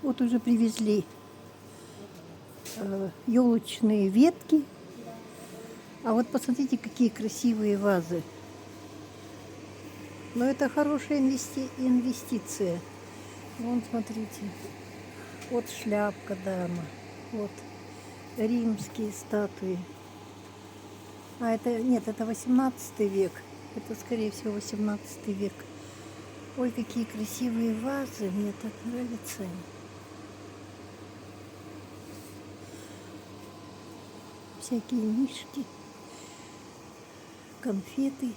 Вот уже привезли елочные ветки. А вот посмотрите, какие красивые вазы. Но это хорошая инвестиция. Вон, смотрите. Вот шляпка дама. Вот римские статуи. А это, нет, это 18 век. Это, скорее всего, 18 век. Ой, какие красивые вазы. Мне так нравятся они. Всякие мишки, конфеты.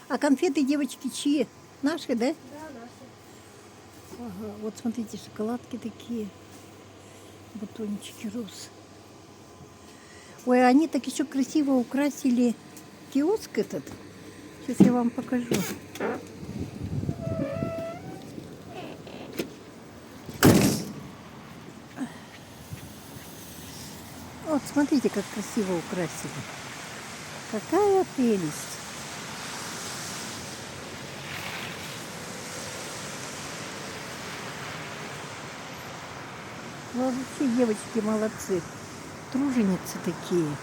А конфеты, девочки, чьи? Наши, да? Да, наши. Ага, вот смотрите, шоколадки такие, батончики роз. Ой, они так еще красиво украсили киоск этот. Сейчас я вам покажу. Вот смотрите, как красиво украсили. Какая прелесть. Вообще девочки молодцы. Труженицы такие.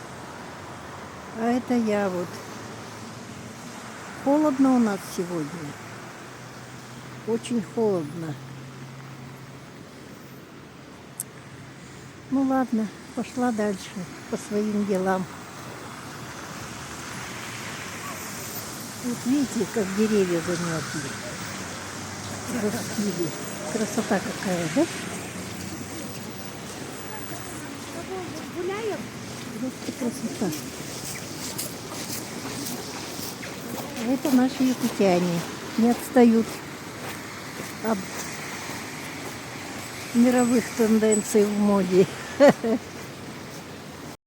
А это я вот. Холодно у нас сегодня. Очень холодно. Ну ладно, пошла дальше по своим делам. Вот видите, как деревья замерзли. Распили. Красота какая, да? Гуляем? Просто красота. А это наши якутяне. Не отстают от мировых тенденций в моде.